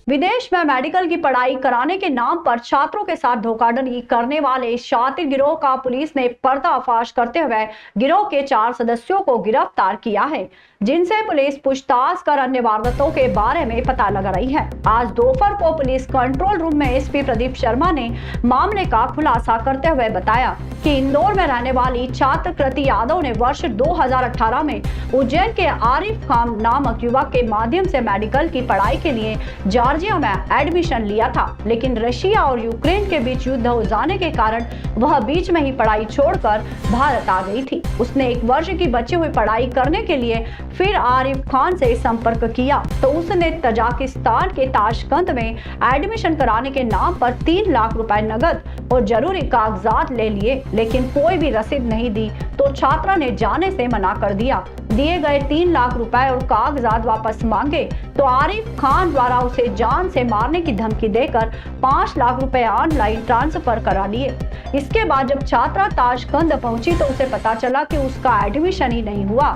विदेश में मेडिकल की पढ़ाई कराने के नाम पर छात्रों के साथ धोखाधड़ी करने वाले शातिर गिरोह का पुलिस ने पर्दाफाश करते हुए गिरोह के 4 सदस्यों को गिरफ्तार किया है, जिनसे पुलिस पूछताछ कर अन्य वारदातों के बारे में पता लगा रही है। आज दोपहर को पुलिस कंट्रोल रूम में एसपी प्रदीप शर्मा ने मामले का खुलासा करते हुए बताया कि इंदौर में रहने वाली छात्र कृति यादव ने वर्ष 2018 में उज्जैन के आरिफ खान नामक युवक के माध्यम से मेडिकल की पढ़ाई के लिए जॉर्जिया में एडमिशन लिया था, लेकिन रशिया और यूक्रेन के बीच युद्ध हो जाने के कारण वह बीच में ही पढ़ाई छोड़कर भारत आ गई थी। उसने 1 वर्ष की बची हुई पढ़ाई करने के लिए फिर आरिफ खान से संपर्क किया तो उसने तजाकिस्तान के ताशकंद में एडमिशन कराने के नाम पर 3 लाख रुपए नगद और जरूरी कागजात ले लिए, लेकिन कोई भी रसीद नहीं दी तो छात्रा ने जाने से मना कर दिया। दिए गए 3 लाख रुपए और कागजात वापस मांगे तो आरिफ खान द्वारा उसे जान से मारने की धमकी देकर 5 लाख रुपए ऑनलाइन ट्रांसफर करा लिए। इसके बाद जब छात्रा ताशकंद पहुंची तो उसे पता चला कि उसका एडमिशन ही नहीं हुआ।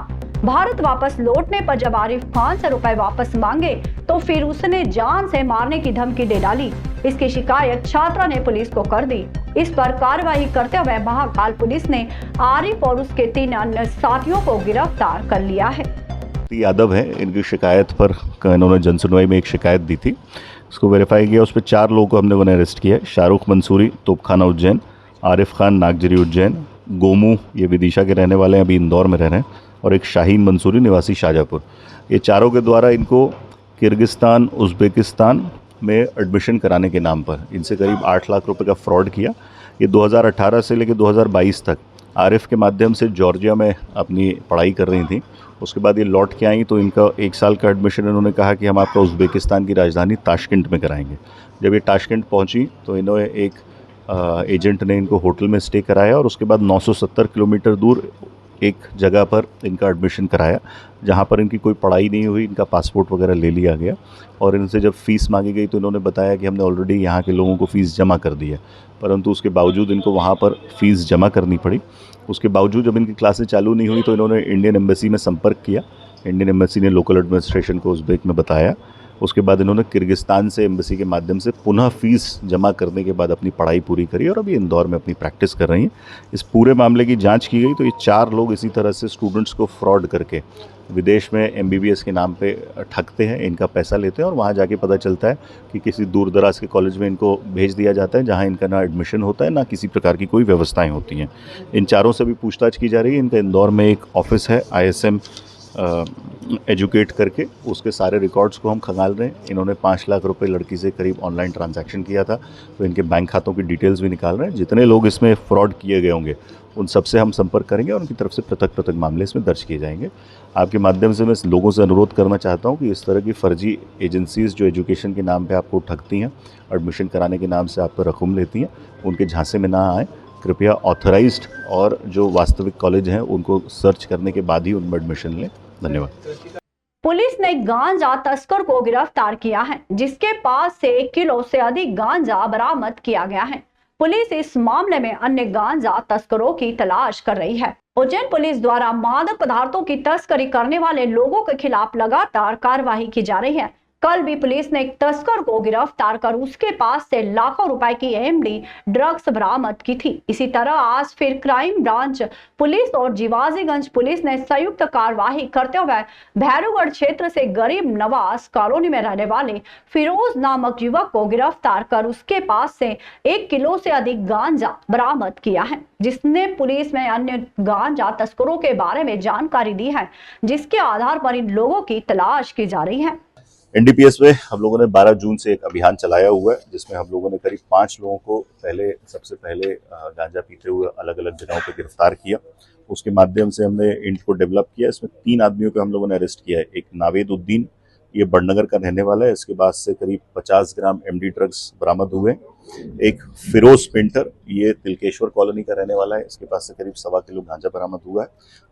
भारत वापस लौटने पर जब आरिफ खान से रुपए वापस मांगे तो फिर उसने जान से मारने की धमकी दे डाली। इसकी शिकायत छात्रा ने पुलिस को कर दी। इस पर कार्रवाई करते हुए महाकाल पुलिस ने आरिफ और उसके 3 अन्य साथियों को गिरफ्तार कर लिया है। यादव है, इनकी शिकायत पर इन्होंने जनसुनवाई में एक शिकायत दी थी, उसको वेरीफाई किया, उस पर 4 लोगों को हम लोगों ने अरेस्ट किया है। शाहरुख मंसूरी तोपखाना उज्जैन, आरिफ खान नागजरी उज्जैन, गोमू ये विदिशा के रहने वाले हैं, अभी इंदौर में रह रहे हैं, और एक शाहीन मंसूरी निवासी शाहजहाँपुर। ये चारों के द्वारा इनको किर्गिस्तान उज़्बेकिस्तान में एडमिशन कराने के नाम पर इनसे करीब 8 लाख रुपए का फ्रॉड किया। ये 2018 से लेकर 2022 तक आरिफ के माध्यम से जॉर्जिया में अपनी पढ़ाई कर रही थी। उसके बाद ये लौट के आई तो इनका 1 साल का एडमिशन इन्होंने कहा कि हम आपका उज़्बेकिस्तान की राजधानी ताशकंद में कराएंगे। जब ये ताशकंद पहुंची तो इन्होंने एक एजेंट ने इनको होटल में स्टे कराया और उसके बाद 970 किलोमीटर दूर एक जगह पर इनका एडमिशन कराया, जहाँ पर इनकी कोई पढ़ाई नहीं हुई, इनका पासपोर्ट वगैरह ले लिया गया। और इनसे जब फ़ीस मांगी गई तो इन्होंने बताया कि हमने ऑलरेडी यहाँ के लोगों को फ़ीस जमा कर दी है, परंतु उसके बावजूद इनको वहाँ पर फ़ीस जमा करनी पड़ी। उसके बावजूद जब इनकी क्लासें चालू नहीं हुई तो इन्होंने इंडियन एम्बेसी में संपर्क किया। इंडियन एम्बेसी ने लोकल एडमिनिस्ट्रेशन को उज़्बेक में बताया। उसके बाद इन्होंने किर्गिस्तान से एम्बेसी के माध्यम से पुनः फ़ीस जमा करने के बाद अपनी पढ़ाई पूरी करी और अभी इंदौर में अपनी प्रैक्टिस कर रही हैं। इस पूरे मामले की जांच की गई तो ये 4 लोग इसी तरह से स्टूडेंट्स को फ्रॉड करके विदेश में MBBS के नाम पे ठगते हैं, इनका पैसा लेते हैं और वहाँ जाके पता चलता है कि किसी दूर दराज के कॉलेज में इनको भेज दिया जाता है, जहाँ इनका ना एडमिशन होता है ना किसी प्रकार की कोई व्यवस्थाएँ होती हैं। इन चारों से भी पूछताछ की जा रही है। इनका इंदौर में एक ऑफिस है ISM एजुकेट करके, उसके सारे रिकॉर्ड्स को हम खंगाल रहे हैं। इन्होंने 5 लाख रुपए लड़की से करीब ऑनलाइन ट्रांजैक्शन किया था, तो इनके बैंक खातों की डिटेल्स भी निकाल रहे हैं। जितने लोग इसमें फ्रॉड किए गए होंगे उन सबसे हम संपर्क करेंगे और उनकी तरफ से पृथक मामले इसमें दर्ज किए जाएंगे। आपके माध्यम से मैं लोगों से अनुरोध करना चाहता हूँ कि इस तरह की फर्जी एजेंसीज़ जो एजुकेशन के नाम पर आपको ठगती हैं, एडमिशन कराने के नाम से आप पर रकम लेती हैं, उनके झांसे में ना आए। कृपया ऑथराइज्ड और जो वास्तविक कॉलेज हैं उनको सर्च करने के बाद ही उनमें एडमिशन लें। धन्यवाद। पुलिस ने गांजा तस्कर को गिरफ्तार किया है, जिसके पास से 1 किलो से अधिक गांजा बरामद किया गया है। पुलिस इस मामले में अन्य गांजा तस्करों की तलाश कर रही है। उज्जैन पुलिस द्वारा मादक पदार्थों की तस्करी करने वाले लोगों के खिलाफ लगातार कार्रवाई की जा रही है। कल भी पुलिस ने एक तस्कर को गिरफ्तार कर उसके पास से लाखों रुपए की AMD ड्रग्स बरामद की थी। इसी तरह आज फिर क्राइम ब्रांच पुलिस और जीवाजीगंज पुलिस ने संयुक्त कार्रवाई करते हुए भैरवगढ़ क्षेत्र से गरीब नवाज कॉलोनी में रहने वाले फिरोज नामक युवक को गिरफ्तार कर उसके पास से 1 किलो से अधिक गांजा बरामद किया है, जिसने पुलिस में अन्य गांजा तस्करों के बारे में जानकारी दी है, जिसके आधार पर इन लोगों की तलाश की जा रही है। NDPS में हम लोगों ने 12 जून से एक अभियान चलाया हुआ है, जिसमें हम लोगों ने करीब 5 लोगों को सबसे पहले गांजा पीते हुए अलग अलग जगहों पर गिरफ्तार किया। उसके माध्यम से हमने इंट को डेवलप किया। इसमें 3 आदमियों को हम लोगों ने अरेस्ट किया है। एक नावेद उद्दीन, ये बड़नगर का रहने वाला है, इसके पास से करीब 50 ग्राम MD ड्रग्स बरामद हुए। एक फिरोज पेंटर, ये तिलकेश्वर कॉलोनी का रहने वाला है, इसके पास से करीब 1.25 किलो गांजा बरामद हुआ है।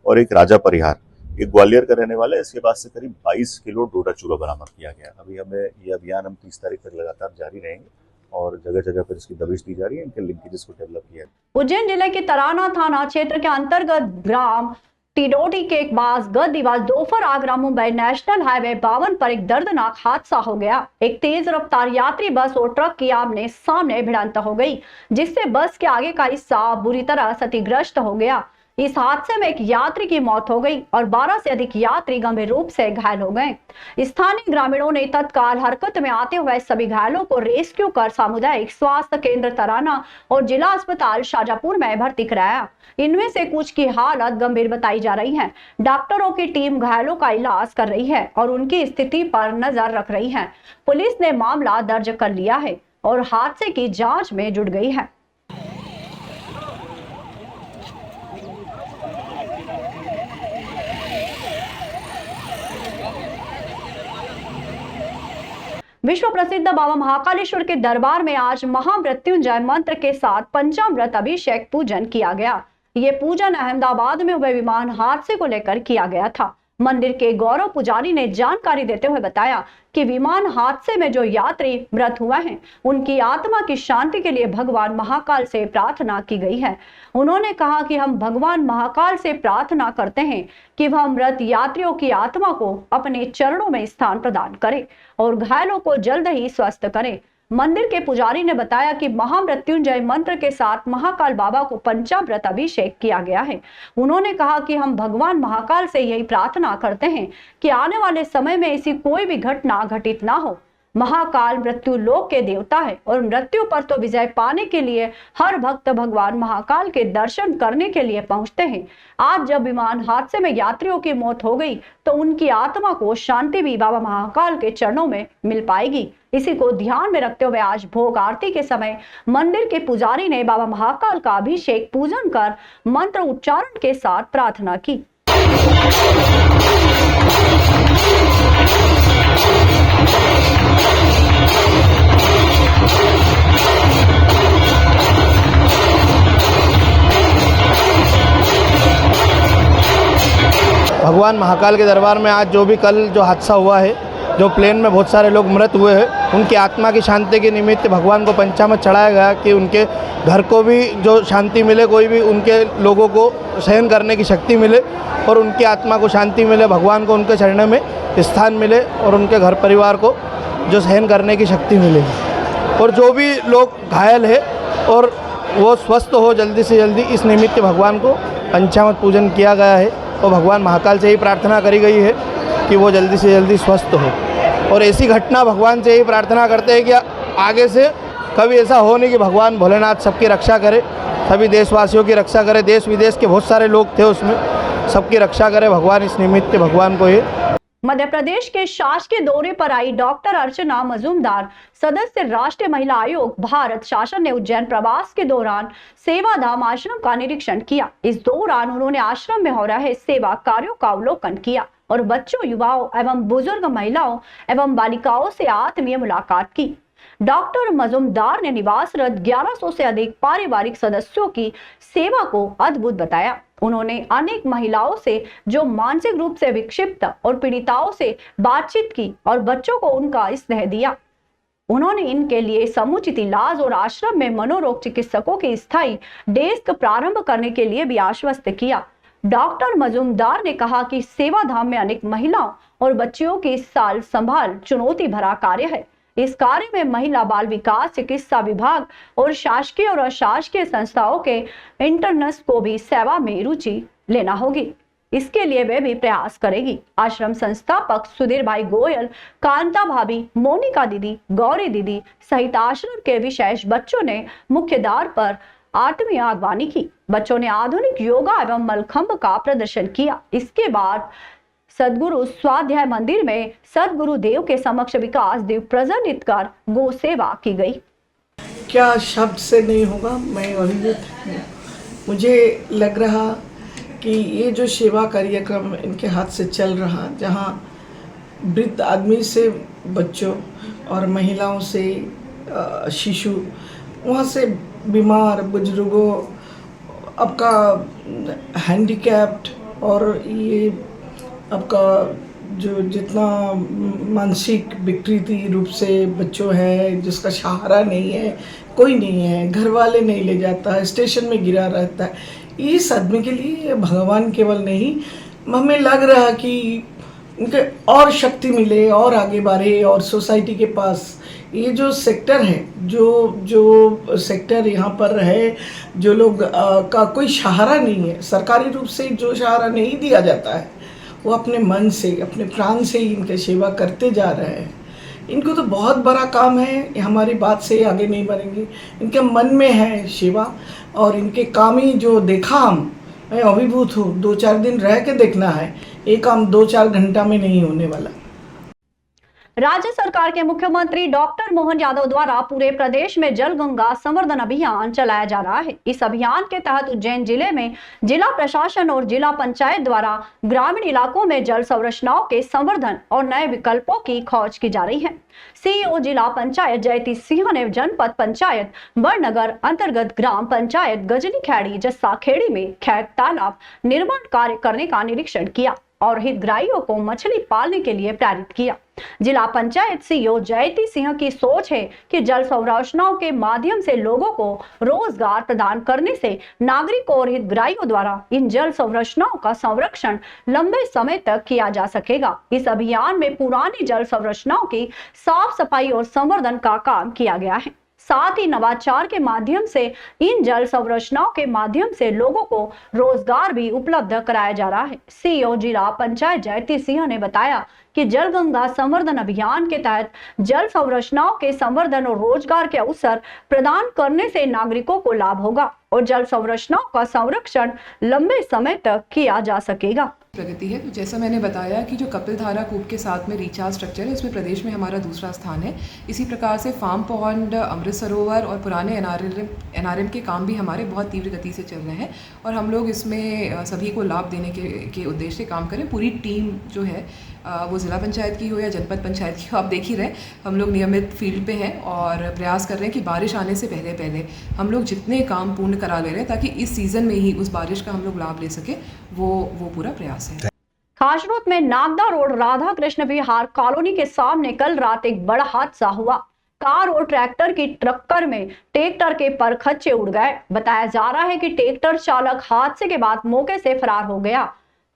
और एक राजा परिहार, ये ग्वालियर का रहने वाला है, इसके पास से करीब 22 किलो डोडा चूरा बरामद किया गया। अभी हमें ये अभियान हम 30 तारीख तक लगातार जारी रहेंगे और जगह जगह पर इसकी दबिश दी जा रही है, इनके लिंकेजेस को डेवलप किया है। उज्जैन जिले के तराना थाना क्षेत्र के अंतर्गत ग्राम टिडोडी के पास गत दिवस दोपहर आगरा मुंबई नेशनल हाईवे 52 पर एक दर्दनाक हादसा हो गया। एक तेज रफ्तार यात्री बस और ट्रक की आमने सामने भिड़ंत हो गई, जिससे बस के आगे का हिस्सा बुरी तरह क्षतिग्रस्त हो गया। इस हादसे में एक यात्री की मौत हो गई और 12 से अधिक यात्री गंभीर रूप से घायल हो गए। स्थानीय ग्रामीणों ने तत्काल हरकत में आते हुए सभी घायलों को रेस्क्यू कर सामुदायिक स्वास्थ्य केंद्र तराना और जिला अस्पताल शाजापुर में भर्ती कराया। इनमें से कुछ की हालत गंभीर बताई जा रही है। डॉक्टरों की टीम घायलों का इलाज कर रही है और उनकी स्थिति पर नजर रख रही है। पुलिस ने मामला दर्ज कर लिया है और हादसे की जांच में जुट गई है। विश्व प्रसिद्ध बाबा महाकालेश्वर के दरबार में आज महामृत्युंजय मंत्र के साथ पंचामृत अभिषेक पूजन किया गया। ये पूजन अहमदाबाद में हुए विमान हादसे को लेकर किया गया था। मंदिर के गौरव पुजारी ने जानकारी देते हुए बताया कि विमान हादसे में जो यात्री मृत हुए हैं, उनकी आत्मा की शांति के लिए भगवान महाकाल से प्रार्थना की गई है। उन्होंने कहा कि हम भगवान महाकाल से प्रार्थना करते हैं कि वह मृत यात्रियों की आत्मा को अपने चरणों में स्थान प्रदान करे और घायलों को जल्द ही स्वस्थ करे। मंदिर के पुजारी ने बताया कि महामृत्युंजय मंत्र के साथ महाकाल बाबा को पंचामृत अभिषेक किया गया है। उन्होंने कहा कि हम भगवान महाकाल से यही प्रार्थना करते हैं कि आने वाले समय में ऐसी कोई भी घटना घटित ना हो। महाकाल मृत्यु लोक के देवता है और मृत्यु पर तो विजय पाने के लिए हर भक्त भगवान महाकाल के दर्शन करने के लिए पहुंचते हैं। आज जब विमान हादसे में यात्रियों की मौत हो गई तो उनकी आत्मा को शांति भी बाबा महाकाल के चरणों में मिल पाएगी। इसी को ध्यान में रखते हुए आज भोग आरती के समय मंदिर के पुजारी ने बाबा महाकाल का अभिषेक पूजन कर मंत्र उच्चारण के साथ प्रार्थना की। भगवान महाकाल के दरबार में आज जो भी कल जो हादसा हुआ है, जो प्लेन में बहुत सारे लोग मृत हुए हैं, उनकी आत्मा की शांति के निमित्त भगवान को पंचामृत चढ़ाया गया कि उनके घर को भी जो शांति मिले, कोई भी उनके लोगों को सहन करने की शक्ति मिले और उनकी आत्मा को शांति मिले, भगवान को उनके चढ़ने में स्थान मिले और उनके घर परिवार को जो सहन करने की शक्ति मिले। और जो भी लोग घायल है और वो स्वस्थ हो जल्दी से जल्दी, इस निमित्त भगवान को पंचामृत पूजन किया गया है और भगवान महाकाल से ही प्रार्थना करी गई है कि वो जल्दी से जल्दी स्वस्थ हो। और ऐसी घटना भगवान से ही प्रार्थना करते हैं कि आगे से कभी ऐसा हो नहीं कि भगवान भोलेनाथ सबकी रक्षा करे, सभी देशवासियों की रक्षा करे। देश विदेश के बहुत सारे लोग थे उसमें, सबकी रक्षा करे भगवान। इस निमित्त भगवान को ये मध्य प्रदेश के शासकीय दौरे पर आई डॉक्टर अर्चना मजूमदार, सदस्य राष्ट्रीय महिला आयोग भारत शासन ने उज्जैन प्रवास के दौरान सेवाधाम आश्रम का निरीक्षण किया। इस दौरान उन्होंने आश्रम में हो रहे सेवा कार्यों का अवलोकन किया और बच्चों, युवाओं एवं बुजुर्ग महिलाओं एवं बालिकाओं से आत्मीय मुलाकात की। डॉक्टर मजूमदार ने निवासरत 1100 से अधिक पारिवारिक सदस्यों की सेवा को अद्भुत बताया। उन्होंने अनेक महिलाओं से जो मानसिक रूप से विक्षिप्त और पीड़िताओं से बातचीत की और बच्चों को उनका स्नेह दिया। उन्होंने इनके लिए समुचित इलाज और आश्रम में मनोरोग चिकित्सकों की स्थायी डेस्क प्रारंभ करने के लिए भी आश्वस्त किया। डॉक्टर मजूमदार ने कहा कि सेवाधाम में अनेक महिलाओं और बच्चियों की साल संभाल चुनौती भरा कार्य है। इस कार्य में महिला बाल विकास, चिकित्सा विभाग और शासकीय और अशासकीय संस्थाओं के इंटर्नस को भी सेवा में रुचि लेना होगी। इसके लिए वे भी प्रयास करेगी। आश्रम संस्थापक सुधीर भाई गोयल, कांता भाभी, मोनिका दीदी, गौरी दीदी सहित आश्रम के विशेष बच्चों ने मुख्य द्वार पर आत्मीय अगवानी की। बच्चों ने आधुनिक योगा एवं मलखंब का प्रदर्शन किया। इसके बाद सदगुरु स्वाध्याय मंदिर में सदगुरु देव के समक्ष विकास दीप प्रज्वलित कर गो सेवा की गई। क्या शब्द से नहीं होगा, मैं अभिभूत हूँ। मुझे लग रहा कि ये जो सेवा कार्यक्रम इनके हाथ से चल रहा, जहाँ वृद्ध आदमी से बच्चों और महिलाओं से शिशु, वहाँ से बीमार बुजुर्गों, आपका हैंडीकैप्ड और ये आपका जो जितना मानसिक विकृति रूप से बच्चों है, जिसका सहारा नहीं है, कोई नहीं है, घर वाले नहीं ले जाता है, स्टेशन में गिरा रहता है, इस आदमी के लिए भगवान केवल नहीं, हमें लग रहा कि उनके और शक्ति मिले और आगे बढ़े और सोसाइटी के पास ये जो सेक्टर है, जो सेक्टर यहाँ पर है, जो लोग का कोई सहारा नहीं है, सरकारी रूप से जो सहारा नहीं दिया जाता है, वो अपने मन से अपने प्राण से ही इनके सेवा करते जा रहे हैं। इनको तो बहुत बड़ा काम है, ये हमारी बात से आगे नहीं बढ़ेंगे, इनके मन में है सेवा और इनके काम ही जो देखा मैं अभिभूत हूँ। 2-4 दिन रह के देखना है, ये काम 2-4 घंटा में नहीं होने वाला। राज्य सरकार के मुख्यमंत्री डॉक्टर मोहन यादव द्वारा पूरे प्रदेश में जल गंगा संवर्धन अभियान चलाया जा रहा है। इस अभियान के तहत उज्जैन जिले में जिला प्रशासन और जिला पंचायत द्वारा ग्रामीण इलाकों में जल संरचनाओं के संवर्धन और नए विकल्पों की खोज की जा रही है। सीईओ जिला पंचायत जयती सिंह ने जनपद पंचायत बड़नगर अंतर्गत ग्राम पंचायत गजनी खेड़ी जस्सा खेड़ी में खेत तालाब निर्माण कार्य करने का निरीक्षण किया और हितग्राहियों को मछली पालने के लिए प्रेरित किया। जिला पंचायत सीईओ जयती सिंह की सोच है कि जल संरचनाओं के माध्यम से लोगों को रोजगार प्रदान करने से नागरिकों और हितग्राहियों द्वारा इन जल संरचनाओं का संरक्षण लंबे समय तक किया जा सकेगा। इस अभियान में पुरानी जल संरचनाओं की साफ सफाई और संवर्धन का काम किया गया है। साथ ही नवाचार के माध्यम से इन जल संरचनाओं के माध्यम से लोगों को रोजगार भी उपलब्ध कराया जा रहा है। सीईओ जिला पंचायत जयती सिंह ने बताया कि जल गंगा संवर्धन अभियान के तहत जल संरचनाओं के संवर्धन और रोजगार के अवसर प्रदान करने से नागरिकों को लाभ होगा और जल संरचनाओं का संरक्षण लंबे समय तक किया जा सकेगा। प्रगति है। तो जैसा मैंने बताया कि जो कपिलधारा कूप के साथ में रिचार्ज स्ट्रक्चर है, इसमें प्रदेश में हमारा दूसरा स्थान है। इसी प्रकार से फार्म पॉन्ड, अमृत सरोवर और पुराने एनआरएम के काम भी हमारे बहुत तीव्र गति से चल रहे हैं और हम लोग इसमें सभी को लाभ देने के उद्देश्य से काम करें। पूरी टीम जो है वो ज़िला पंचायत की हो या जनपद पंचायत की हो, आप देख ही रहे, हम लोग नियमित फील्ड पे हैं और प्रयास कर रहे हैं कि बारिश आने से पहले हम लोग जितने काम पूर्ण करा ले रहे हैं ताकि इस सीज़न में ही उस बारिश का हम लोग लाभ ले सके, वो पूरा प्रयास है। खासरोद में नागदा रोड राधा कृष्ण विहार कॉलोनी के सामने कल रात एक बड़ा हादसा हुआ। कार और ट्रैक्टर की टक्कर में ट्रैक्टर के परखच्चे उड़ गए। बताया जा रहा है कि ट्रैक्टर चालक हादसे के बाद मौके से फरार हो गया।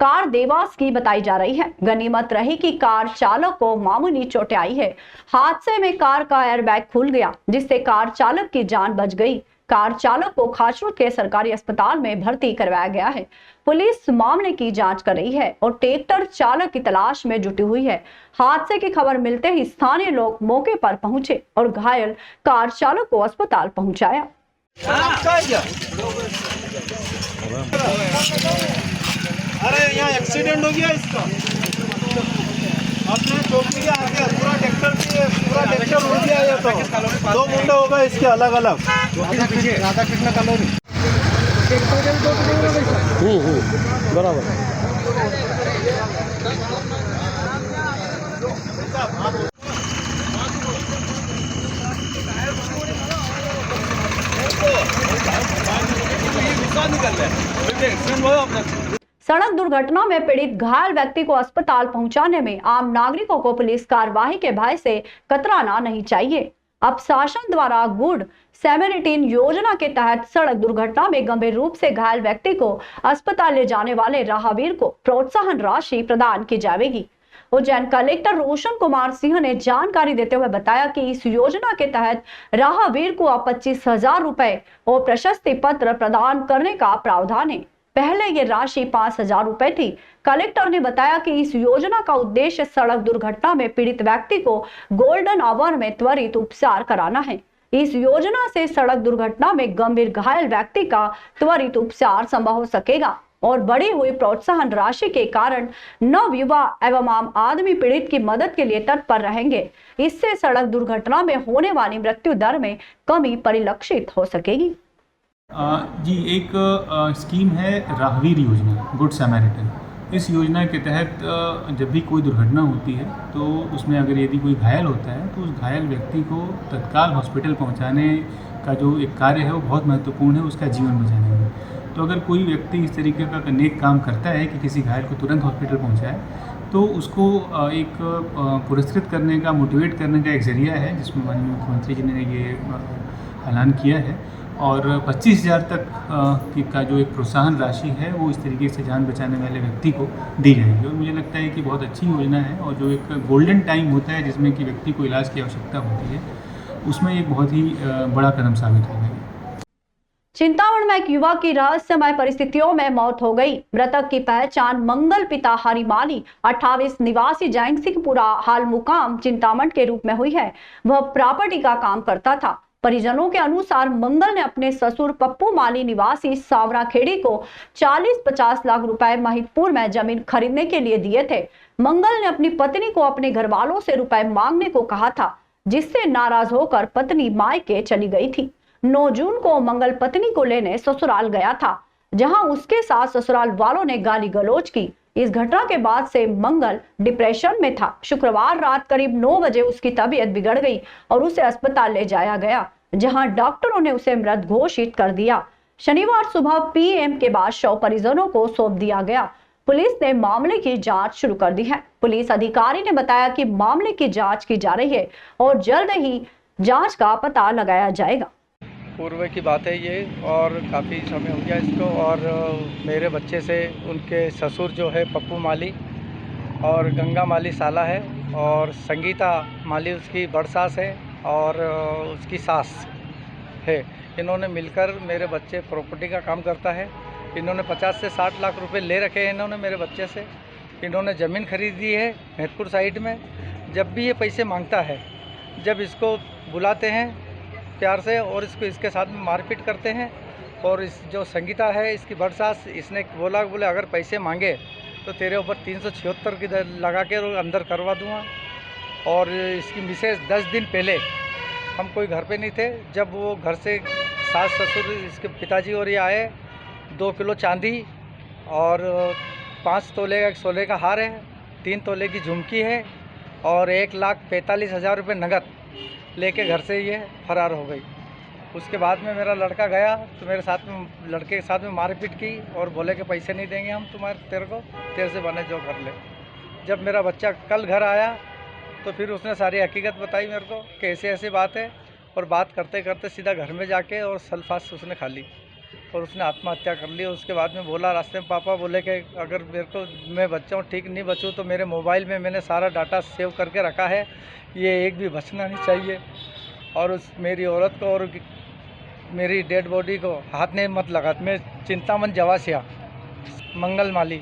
कार देवास की बताई जा रही है। गनीमत रही कि कार चालक को मामूली चोटें आई है। हादसे में कार का एयरबैग खुल गया जिससे कार चालक की जान बच गई। कार चालक को खासरोद के सरकारी अस्पताल में भर्ती करवाया गया है। पुलिस मामले की जांच कर रही है और ट्रैक्टर चालक की तलाश में जुटी हुई है। हादसे की खबर मिलते ही स्थानीय लोग मौके पर पहुंचे और घायल कार चालक को अस्पताल पहुंचाया। अरे यहाँ एक्सीडेंट हो गया इसका, अपने चौकी के आगे पूरा ट्रैक्टर हो गया। ये तो 2 मुंडा होगा इसके अलग अलग। राधा कृष्ण कॉलोनी बराबर। सड़क दुर्घटना में पीड़ित घायल व्यक्ति को अस्पताल पहुंचाने में आम नागरिकों को पुलिस कार्रवाई के भय से कतराना नहीं चाहिए। अब शासन द्वारा गुड सैमरिटन योजना के तहत सड़क दुर्घटना में गंभीर रूप से घायल व्यक्ति को अस्पताल ले जाने वाले राहगीर को प्रोत्साहन राशि प्रदान की जाएगी। उज्जैन कलेक्टर रोशन कुमार सिंह ने जानकारी देते हुए बताया कि इस योजना के तहत राहगीर को 25,000 रुपए और प्रशस्ति पत्र प्रदान करने का प्रावधान है। पहले ये राशि 5,000 रुपए थी। कलेक्टर ने बताया कि इस योजना का उद्देश्य सड़क दुर्घटना में पीड़ित व्यक्ति को गोल्डन आवर में त्वरित उपचार कराना है। इस योजना से सड़क दुर्घटना में गंभीर घायल व्यक्ति का त्वरित उपचार संभव हो सकेगा और बढ़ी हुई प्रोत्साहन राशि के कारण नव युवा एवं आम आदमी पीड़ित की मदद के लिए तत्पर रहेंगे। इससे सड़क दुर्घटना में होने वाली मृत्यु दर में कमी परिलक्षित हो सकेगी। जी, एक स्कीम है राहगीर योजना, गुड सैमरिटन। इस योजना के तहत जब भी कोई दुर्घटना होती है तो उसमें अगर यदि कोई घायल होता है तो उस घायल व्यक्ति को तत्काल हॉस्पिटल पहुंचाने का जो एक कार्य है वो बहुत महत्वपूर्ण है उसका जीवन बचाने में। तो अगर कोई व्यक्ति इस तरीके का नेक काम करता है कि किसी घायल को तुरंत हॉस्पिटल पहुंचाए तो उसको एक पुरस्कृत करने का, मोटिवेट करने का एक ज़रिया है जिसमें माननीय मुख्यमंत्री जी ने ये ऐलान किया है। और 25,000 तक का जो एक प्रोत्साहन राशि है वो इस तरीके से जान बचाने वाले व्यक्ति को दी जाएगी। और मुझे लगता है कि बहुत अच्छी योजना है और जो एक गोल्डन टाइम होता है जिसमें कि व्यक्ति को इलाज की आवश्यकता होती है, उसमें एक बहुत ही बड़ा कदम साबित होगा। चिंतामण में एक युवक की रहस्यमय परिस्थितियों में मौत हो गई। मृतक की पहचान मंगल पिता हरिमाली 28 निवासी जैन सिंहपुरा हाल मुकाम चिंतामण के रूप में हुई है। वह प्रॉपर्टी का काम करता था। परिजनों के अनुसार मंगल ने अपने ससुर पप्पू माली निवासी सावरा खेड़ी को 40-50 लाख रुपए महिदपुर में जमीन खरीदने के लिए दिए थे। मंगल ने अपनी पत्नी को अपने घर वालों से रुपए मांगने को कहा था, जिससे नाराज होकर पत्नी मायके चली गई थी। 9 जून को मंगल पत्नी को लेने ससुराल गया था, जहां उसके साथ ससुराल वालों ने गाली गलौज की। इस घटना के बाद से मंगल डिप्रेशन में था। शुक्रवार रात करीब 9 बजे उसकी तबीयत बिगड़ गई और उसे अस्पताल ले जाया गया, जहां डॉक्टरों ने उसे मृत घोषित कर दिया। शनिवार सुबह पीएम के बाद शव परिजनों को सौंप दिया गया। पुलिस ने मामले की जांच शुरू कर दी है। पुलिस अधिकारी ने बताया कि मामले की जांच की जा रही है और जल्द ही जांच का पता लगाया जाएगा। पूर्व की बात है ये, और काफ़ी समय हो गया इसको। और मेरे बच्चे से उनके ससुर जो है पप्पू माली और गंगा माली साला है, और संगीता माली उसकी बड़ सास है और उसकी सास है। इन्होंने मिलकर, मेरे बच्चे प्रॉपर्टी का काम करता है, इन्होंने 50 से 60 लाख रुपए ले रखे हैं इन्होंने मेरे बच्चे से। इन्होंने ज़मीन खरीदी है मेहतपुर साइड में। जब भी ये पैसे मांगता है, जब इसको बुलाते हैं प्यार से और इसके साथ में मारपीट करते हैं। और इस जो संगीता है इसकी बड़ सास, इसने बोले अगर पैसे मांगे तो तेरे ऊपर 376 की लगा के अंदर करवा दूंगा। और इसकी मिसेज 10 दिन पहले, हम कोई घर पे नहीं थे, जब वो घर से सास ससुर इसके पिताजी और ये आए, 2 किलो चांदी और 5 तोले का सोने का हार है, 3 तोले की झुमकी है और 1,45,000 रुपये नगद लेके घर से ये फरार हो गई। उसके बाद में मेरा लड़का गया तो मेरे साथ में, लड़के के साथ में मारपीट की और बोले कि पैसे नहीं देंगे हम तेरे से बने जो कर ले। जब मेरा बच्चा कल घर आया तो फिर उसने सारी हकीकत बताई मेरे को कि ऐसे बात है। और बात करते करते सीधा घर में जाके और सल्फास उसने खा ली और उसने आत्महत्या कर ली। उसके बाद में बोला रास्ते में, पापा बोले कि अगर मेरे को, मैं बच्चा हूँ, ठीक नहीं बचूँ तो मेरे मोबाइल में मैंने सारा डाटा सेव करके रखा है, ये एक भी बचना नहीं चाहिए। और उस मेरी औरत को और मेरी डेड बॉडी को हाथ नहीं मत लगा। मैं चिंतामन जवासिया मंगल माली।